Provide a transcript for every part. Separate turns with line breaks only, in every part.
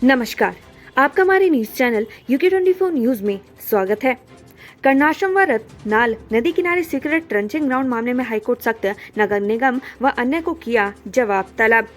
नमस्कार, आपका हमारे न्यूज चैनल UK24 न्यूज में स्वागत है। कर्णाश्रम व रतनाल नदी किनारे सीक्रेट ट्रंचिंग ग्राउंड मामले में हाईकोर्ट सख्त, नगर निगम व अन्य को किया जवाब तलब।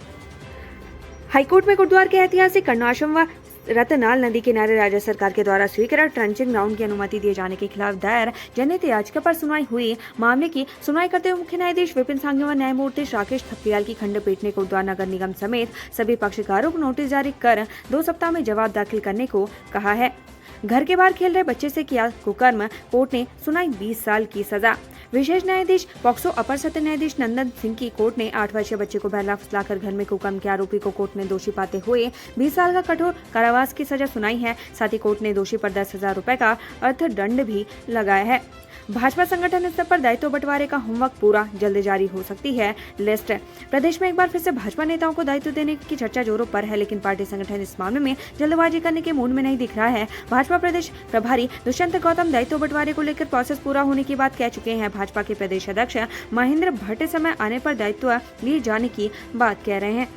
हाईकोर्ट में गुरुद्वार के ऐतिहासिक कर्णाश्रम व रतनाल नदी किनारे राज्य सरकार के द्वारा स्वीकृत ट्रंचिंग ग्राउंड की अनुमति दिए जाने के खिलाफ दायर जनहित याचिका पर सुनवाई हुई। मामले की सुनवाई करते हुए मुख्य न्यायाधीश विपिन सांघवी व न्यायमूर्ति राकेश थपलियाल की खंडपीठ ने गुरुद्वार नगर निगम समेत सभी पक्षकारों को नोटिस जारी कर 2 सप्ताह में जवाब दाखिल करने को कहा है। घर के बाहर खेल रहे बच्चे से किया कुकर्म, कोर्ट ने सुनाई 20 साल की सजा। विशेष न्यायाधीश पॉक्सो अपर सत्र न्यायाधीश नंदन सिंह की कोर्ट ने 8 वर्षीय बच्चे को बहला फुसलाकर घर में कुकर्म के आरोपी को कोर्ट ने दोषी पाते हुए 20 साल का कठोर कारावास की सजा सुनाई है। साथ ही कोर्ट ने दोषी पर 10,000 रुपए का अर्थदंड भी लगाया है। भाजपा संगठन स्तर पर दायित्व बंटवारे का होमवर्क पूरा, जल्द जारी हो सकती है लिस्ट। प्रदेश में एक बार फिर से भाजपा नेताओं को दायित्व देने की चर्चा जोरों पर है, लेकिन पार्टी संगठन इस मामले में जल्दबाजी करने के मूड में नहीं दिख रहा है। भाजपा प्रदेश प्रभारी दुष्यंत गौतम दायित्व बंटवारे को लेकर प्रोसेस पूरा होने की बात कह चुके हैं। भाजपा के प्रदेश अध्यक्ष महेंद्र भट्ट समय आने पर दायित्व लिए जाने की बात कह रहे हैं।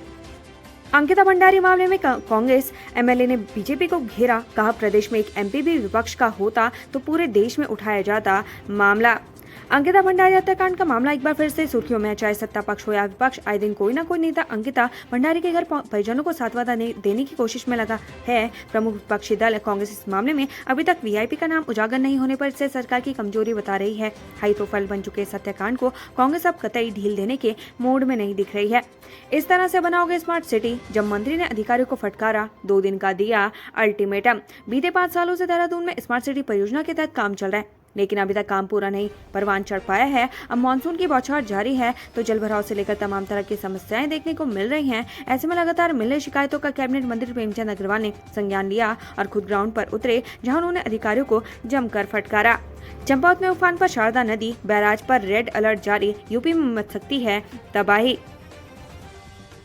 अंकिता भंडारी मामले में कांग्रेस एमएलए ने बीजेपी को घेरा, कहा प्रदेश में एक एमपी भी विपक्ष का होता तो पूरे देश में उठाया जाता मामला। अंकिता भंडारी हत्याकांड का मामला एक बार फिर से सुर्खियों में, चाहे सत्ता पक्ष हो या विपक्ष, आए दिन कोई ना कोई नेता अंकिता भंडारी के घर परिजनों को सांत्वना देने की कोशिश में लगा है। प्रमुख विपक्षी दल कांग्रेस इस मामले में अभी तक वीआईपी का नाम उजागर नहीं होने पर इसे सरकार की कमजोरी बता रही है। हाई प्रोफाइल बन चुके इस हत्याकांड को कांग्रेस अब कतई ढील देने के मूड में नहीं दिख रही है। इस तरह से बनाओगे स्मार्ट सिटी, जब मंत्री ने अधिकारियों को फटकारा, 2 दिन का दिया अल्टीमेटम। बीते 5 सालों से देहरादून में स्मार्ट सिटी परियोजना के तहत काम चल रहा है, लेकिन अभी तक काम पूरा नहीं, परवान चढ़ पाया है। अब मानसून की बौछार जारी है तो जल भराव से लेकर तमाम तरह की समस्याएं देखने को मिल रही हैं। ऐसे में लगातार मिल रही शिकायतों का कैबिनेट मंत्री प्रेमचंद अग्रवाल ने संज्ञान लिया और खुद ग्राउंड पर उतरे, जहां उन्होंने अधिकारियों को जमकर फटकारा। चंपावत में उफान पर शारदा नदी, बैराज पर रेड अलर्ट जारी, यूपी में मच सकती है तबाही।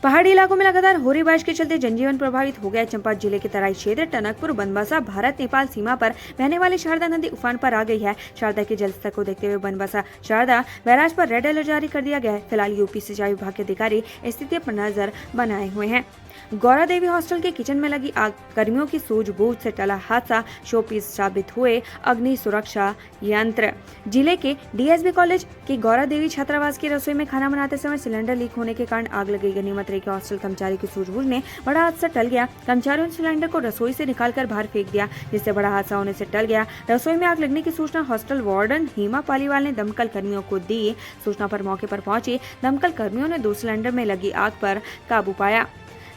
पहाड़ी इलाकों में लगातार हो रही बारिश के चलते जनजीवन प्रभावित हो गया। चंपावत जिले के तराई क्षेत्र टनकपुर बनबसा भारत नेपाल सीमा पर बहने वाली शारदा नदी उफान पर आ गई है। शारदा के जलस्तर को देखते हुए बनबसा शारदा बैराज पर रेड अलर्ट जारी कर दिया गया है। फिलहाल यूपी सिंचाई विभाग के अधिकारी स्थिति पर नजर बनाए हुए हैं। गौरा देवी हॉस्टल के किचन में लगी आग, कर्मियों की सूझबूझ से टला हादसा, शोपीस साबित हुए अग्नि सुरक्षा यंत्र। जिले के डीएसबी कॉलेज की गौरा देवी छात्रावास की रसोई में खाना बनाते समय सिलेंडर लीक होने के कारण आग लग गई। गनीमत रही के हॉस्टल कर्मचारी की सूझबूझ ने बड़ा हादसा टल गया। कर्मचारियों ने सिलेंडर को रसोई से निकालकर बाहर फेंक दिया, जिससे बड़ा हादसा होने से टल गया। रसोई में आग लगने की सूचना हॉस्टल वार्डन हेमा पालीवाल ने दमकल कर्मियों को दी। सूचना पर मौके पर पहुंचे दमकल कर्मियों ने 2 सिलेंडर में लगी आग पर काबू पाया।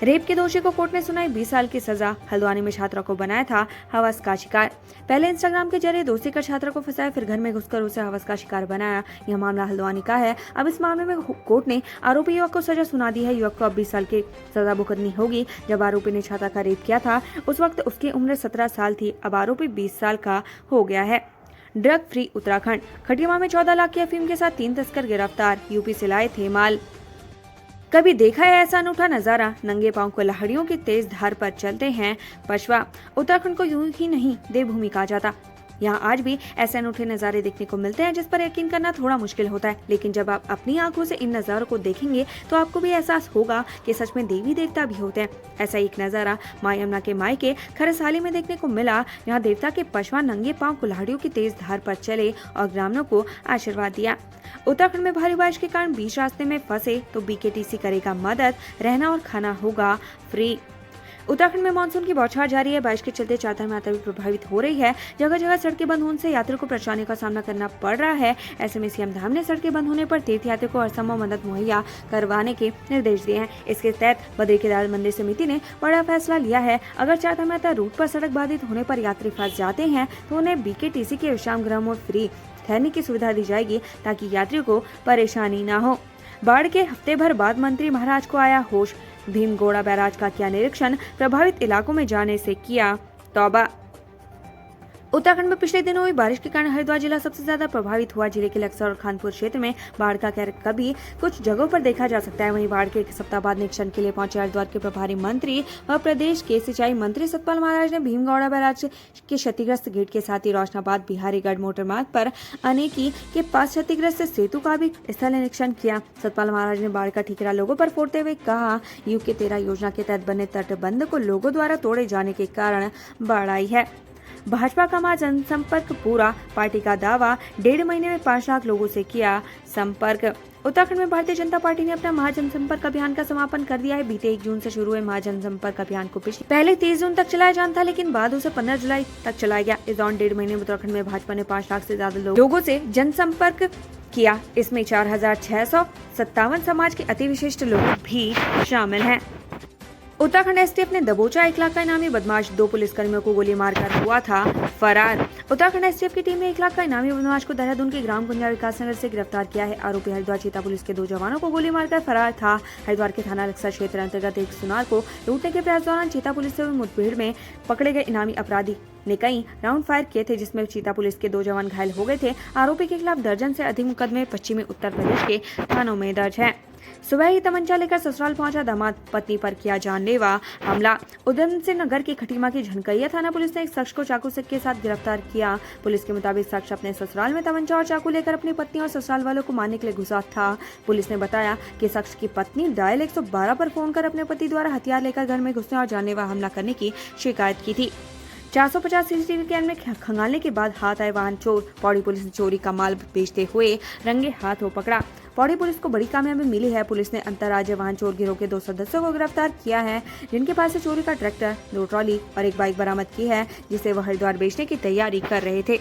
रेप के दोषी को कोर्ट ने सुनाई 20 साल की सजा। हल्द्वानी में छात्रा को बनाया था हवस का शिकार। पहले इंस्टाग्राम के जरिए दोस्ती कर छात्रा को फंसाया, फिर घर में घुसकर उसे हवस का शिकार बनाया। यह मामला हल्द्वानी का है। अब इस मामले में कोर्ट ने आरोपी युवक को सजा सुना दी है। युवक को अब 20 साल की सजा भुगतनी होगी। जब आरोपी ने छात्रा का रेप किया था उस वक्त उसकी उम्र 17 साल थी। अब आरोपी 20 साल का हो गया है। ड्रग फ्री उत्तराखंड, खटिया में 14 लाख की अफीम के साथ 3 तस्कर गिरफ्तार, यूपी से लाए थे माल। कभी देखा है ऐसा अनूठा नजारा, नंगे पांव को लहड़ियों की तेज धार पर चलते हैं पशवा। उत्तराखंड को यूं ही नहीं देवभूमि कहा जाता। यहाँ आज भी ऐसे अनूठे नज़ारे देखने को मिलते हैं जिस पर यकीन करना थोड़ा मुश्किल होता है, लेकिन जब आप अपनी आंखों से इन नज़ारों को देखेंगे तो आपको भी एहसास होगा कि सच में देवी देवता भी होते हैं। ऐसा एक नज़ारा मां यमुना के मायके खरसाली में देखने को मिला, जहाँ देवता के पशवा नंगे पांव कुल्हाड़ियों की तेज धार पर चले और ग्रामीणों को आशीर्वाद दिया। उत्तराखंड में भारी बारिश के कारण बीच रास्ते में फंसे तो बीकेटीसी करेगा मदद, रहना और खाना होगा फ्री। उत्तराखंड में मानसून की बौछार जारी है। बारिश के चलते चारधाम यात्रा भी प्रभावित हो रही है। जगह जगह सड़कें बंद होने से यात्रियों को परेशानी का सामना करना पड़ रहा है। ऐसे में सीएम धाम ने सड़कें बंद होने पर तीर्थयात्रियों को हर संभव मदद मुहैया करवाने के निर्देश दिए हैं। इसके तहत बद्री केदारनाथ मंदिर समिति ने बड़ा फैसला लिया है। अगर चारधाम यात्रा रूट पर सड़क बाधित होने पर यात्री फंस जाते हैं तो उन्हें बीकेटीसी के विश्राम गृह में फ्री ठहरने की सुविधा दी जाएगी, ताकि यात्रियों को परेशानी न हो। बाढ़ के हफ्ते भर बाद मंत्री महाराज को आया होश, भीमगोड़ा बैराज का किया निरीक्षण, प्रभावित इलाकों में जाने से किया तौबा। उत्तराखंड में पिछले दिनों हुई बारिश के कारण हरिद्वार जिला सबसे ज्यादा प्रभावित हुआ। जिले के लक्सर और खानपुर क्षेत्र में बाढ़ का कहर कभी कुछ जगहों पर देखा जा सकता है। वहीं बाढ़ के एक सप्ताह बाद निरीक्षण के लिए पहुंचे हरिद्वार के प्रभारी मंत्री व प्रदेश के सिंचाई मंत्री सतपाल महाराज ने भीमगौड़ा बैराज के क्षतिग्रस्त गेट के साथ ही रोशनाबाद बिहारीगढ़ मोटर मार्ग पर अनेकी के पास क्षतिग्रस्त सेतु का भी स्थल निरीक्षण किया। सतपाल महाराज ने बाढ़ का ठिकरा लोगों पर फोड़ते हुए कहा, युग के 13 योजना के तहत बने तटबंध को लोगों द्वारा तोड़े जाने के कारण बाढ़ आई है। भाजपा का महाजनसंपर्क पूरा, पार्टी का दावा 1.5 महीने में 5 लाख लोगों से किया संपर्क। उत्तराखंड में भारतीय जनता पार्टी ने अपना महाजनसंपर्क अभियान का समापन कर दिया है। बीते 1 जून से शुरू हुए महाजनसंपर्क अभियान को पहले 30 जून तक चलाया जाना था, लेकिन बाद उसे 15 जुलाई तक चलाया गया। इस दौरान 1.5 महीने में उत्तराखंड में भाजपा ने 5 लाख से ज्यादा लोगों से जनसंपर्क किया। इसमें 4,657 समाज के अति विशिष्ट लोग भी शामिल हैं। उत्तराखंड एसटीएफ ने दबोचा 1 लाख का इनामी बदमाश, 2 पुलिसकर्मियों को गोली मारकर हुआ था फरार। उत्तराखंड एसटीएफ की टीम ने 1 लाख का इनामी बदमाश को देहरादून के ग्राम गुंजा विकास नगर से गिरफ्तार किया है। आरोपी हरिद्वार चीता पुलिस के 2 जवानों को गोली मारकर फरार था। हरिद्वार के थाना लक्सर क्षेत्र अंतर्गत एक सुनार को लूटने के प्रयास दौरान चीता पुलिस से हुई मुठभेड़ में पकड़े गए इनामी अपराधी ने कई राउंड फायर किए थे, जिसमें चीता पुलिस के 2 जवान घायल हो गए थे। आरोपी के खिलाफ दर्जन से अधिक मुकदमे पश्चिमी उत्तर प्रदेश के थानों में दर्ज है। सुबह ही तमंचा लेकर ससुराल पहुंचा दामाद, पत्नी पर किया जानलेवा हमला। उधमसिंह से नगर की खटीमा की झनकैया थाना पुलिस ने एक शख्स को चाकू से के साथ गिरफ्तार किया। पुलिस के मुताबिक शख्स अपने ससुराल में तमंचा और चाकू लेकर अपनी पत्नी और ससुराल वालों को मारने के लिए घुसा था। पुलिस ने बताया कि शख्स की पत्नी डायल 112 पर फोन कर अपने पति द्वारा हथियार लेकर घर में घुसने और जानलेवा हमला करने की शिकायत की थी। 450 सीसीटीवी कैमरे में खंगालने के बाद हाथ आए वाहन चोर। पौड़ी पुलिस ने चोरी का माल बेचते हुए रंगे हाथों पकड़ा। पौड़ी पुलिस को बड़ी कामयाबी मिली है। पुलिस ने अंतर्राज्यीय वाहन चोर गिरोह के 2 सदस्यों को गिरफ्तार किया है, जिनके पास से चोरी का ट्रैक्टर, 2 ट्रॉली और 1 बाइक बरामद की है, जिसे वह हरिद्वार बेचने की तैयारी कर रहे थे।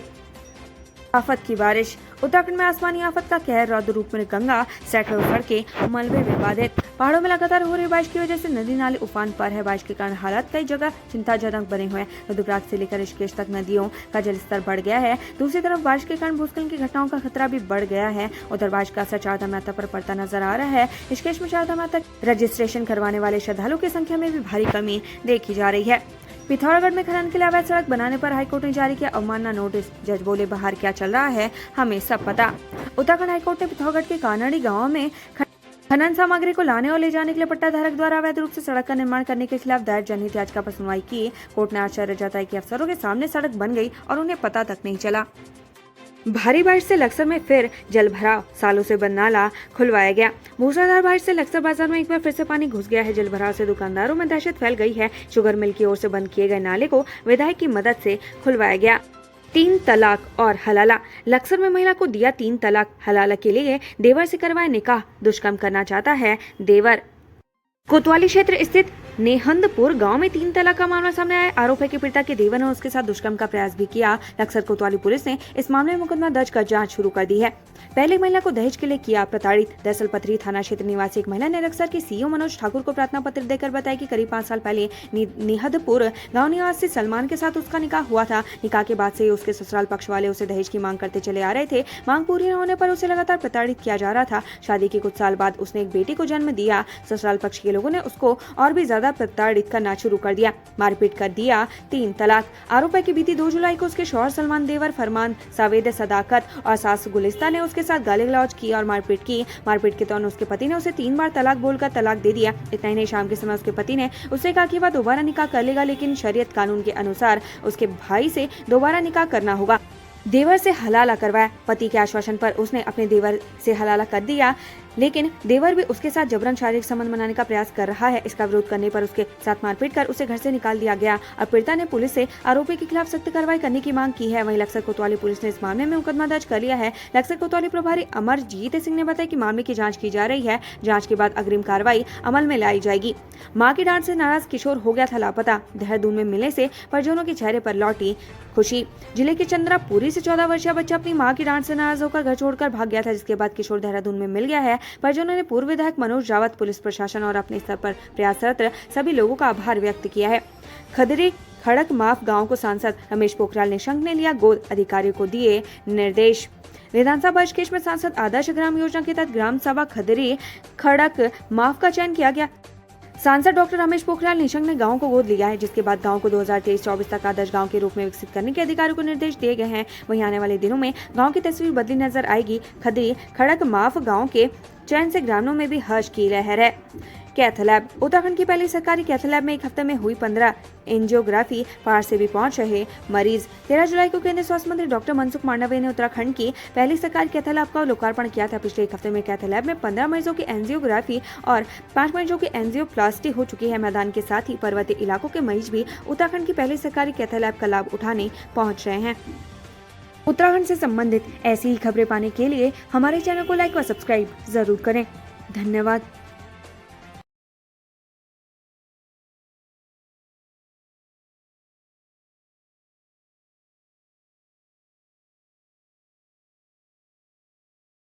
आफत की बारिश। उत्तराखंड में आसमानी आफत का कहर, रौद्र रूप में गंगा, सैकड़ों सड़कें मलबे में बाधित। पहाड़ों में लगातार हो रही बारिश की वजह से नदी नाले उफान पर है। बारिश के कारण हालात कई जगह चिंताजनक बने हुए हैं। रुद्रप्रयाग से लेकर ऋषिकेश तक नदियों का जलस्तर बढ़ गया है। दूसरी तरफ बारिश के कारण भूस्खलन की घटनाओं का खतरा भी बढ़ गया है। उधर बारिश का असर चारधाम यात्रा पर पड़ता नजर आ रहा है। ऋषिकेश में चारधाम यात्रा रजिस्ट्रेशन करवाने वाले श्रद्धालुओं की संख्या में भी भारी कमी देखी जा रही है। पिथौरागढ़ में खनन के लिए अवैध सड़क बनाने पर हाईकोर्ट ने जारी किया अवमानना नोटिस। जज बोले, बाहर क्या चल रहा है हमें सब पता। उत्तराखंड हाईकोर्ट ने पिथौरागढ़ के कानड़ी गांव में खनन सामग्री को लाने और ले जाने के लिए पट्टा धारक द्वारा अवैध रूप से सड़क का निर्माण करने के खिलाफ दायर जनहित याचिका पर सुनवाई की। कोर्ट ने आश्चर्य जताया कि अफसरों के सामने सड़क बन गई और उन्हें पता तक नहीं चला। भारी बारिश से लक्सर में फिर जल भराव, सालों से बंद नाला खुलवाया गया। मूसलाधार बारिश से लक्सर बाजार में एक बार फिर से पानी घुस गया है। जल भराव से दुकानदारों में दहशत फैल गई है। शुगर मिल की ओर से बंद किए गए नाले को विधायक की मदद से खुलवाया गया। 3 तलाक और हलाला। लक्सर में महिला को दिया 3 तलाक, हलाला के लिए देवर से करवाए निकाह। दुष्कर्म करना चाहता है देवर। कोतवाली क्षेत्र स्थित नेहंदपुर गांव में 3 तलाक का मामला सामने आया। आरोप है कि पीड़िता के देवर ने उसके साथ दुष्कर्म का प्रयास भी किया। लक्सर कोतवाली पुलिस ने इस मामले में मुकदमा दर्ज कर जांच शुरू कर दी है। पहले महिला को दहेज के लिए किया प्रताड़ित। दरअसल पथरी थाना क्षेत्र निवासी एक महिला ने लक्सर के सीईओ मनोज ठाकुर को प्रार्थना पत्र देकर बताया कि करीब 5 साल पहले नेहंदपुर गांव निवासी सलमान के साथ उसका निकाह हुआ था। निकाह के बाद से उसके ससुराल पक्ष वाले उसे दहेज की मांग करते चले आ रहे थे। मांग पूरी न होने पर उसे लगातार प्रताड़ित किया जा रहा था। शादी के कुछ साल बाद उसने एक बेटी को जन्म दिया। ससुराल पक्ष के लोगों ने उसको और भी ज्यादा प्रताड़ित करना शुरू कर दिया, मारपीट कर दिया 3 तलाक। आरोप है कि बीती 2 जुलाई को उसके शौहर सलमान, देवर फरमान, सावेद सदाकत और सास गुलिस्ता ने उसके साथ गाली गलौज की और मारपीट की। मारपीट के दौरान उसके पति ने उसे 3 बार तलाक बोलकर तलाक दे दिया। इतना ही नहीं, शाम के समय उसके पति ने उससे कहा कि वह दोबारा निकाह कर लेगा, लेकिन शरीयत कानून के अनुसार उसके भाई से दोबारा निकाह करना होगा। देवर से हलाला करवाया। पति के आश्वासन पर उसने अपने देवर से हलाला कर दिया, लेकिन देवर भी उसके साथ जबरन शारीरिक संबंध बनाने का प्रयास कर रहा है। इसका विरोध करने पर उसके साथ मारपीट कर उसे घर से निकाल दिया गया। अब पीड़िता ने पुलिस से आरोपी के खिलाफ सख्त कार्रवाई करने की मांग की है। वहीं लक्सर कोतवाली पुलिस ने इस मामले में मुकदमा दर्ज कर लिया है। लक्सर कोतवाली प्रभारी अमरजीत सिंह ने बताया कि मामले की जांच की जा रही है। जांच के बाद अग्रिम कार्रवाई अमल में लाई जाएगी। मां की डांट से नाराज किशोर हो गया था लापता। देहरादून में मिलने से परिजनों के चेहरे पर लौटी खुशी। जिले के चंद्रापुरी से 14 वर्षीय बच्चा अपनी मां की डांट से नाराज होकर घर छोड़कर भाग गया था, जिसके बाद किशोर देहरादून में मिल गया है। परिजनों ने पूर्व विधायक मनोज रावत, पुलिस प्रशासन और अपने स्तर पर प्रयासरत सभी लोगों का आभार व्यक्त किया है। खदरी खड़क माफ गांव को सांसद रमेश पोखरियाल निशंक ने लिया गोद, अधिकारियों को दिए निर्देश। विधानसभा ऋषिकेश में सांसद आदर्श ग्राम योजना के तहत ग्राम सभा खदरी खड़क माफ का चयन किया गया। सांसद डॉक्टर रमेश पोखरियाल निशंक ने गांव को गोद लिया है, जिसके बाद गांव को 2023-24 तक आदर्श गांव के रूप में विकसित करने के अधिकारियों को निर्देश दिए गए हैं। वहीं आने वाले दिनों में गांव की तस्वीर बदली नजर आएगी। खदरी खड़क माफ गांव के चयन से ग्रामीणों में भी हर्ष की लहर है। कैथ लैब उत्तराखंड की पहली सरकारी कैथ लैब में एक हफ्ते में हुई 15 एंजियोग्राफी। पार से भी पहुंच रहे मरीज। 13 जुलाई को केंद्रीय स्वास्थ्य मंत्री डॉक्टर मनसुख मांडविया ने उत्तराखंड की पहली सरकारी कैथ लैब का लोकार्पण किया था। पिछले एक हफ्ते में कैथ लैब में 15 मरीजों की एंजियोग्राफी और 5 मरीजों की एंजियोप्लास्टी हो चुकी है। मैदान के साथ ही पर्वतीय इलाकों के मरीज भी उत्तराखंड की पहली सरकारी कैथ लैब का लाभ उठाने पहुँच रहे हैं। उत्तराखंड से संबंधित ऐसी ही खबरें पाने के लिए हमारे चैनल को लाइक व सब्सक्राइब जरूर करें। धन्यवाद।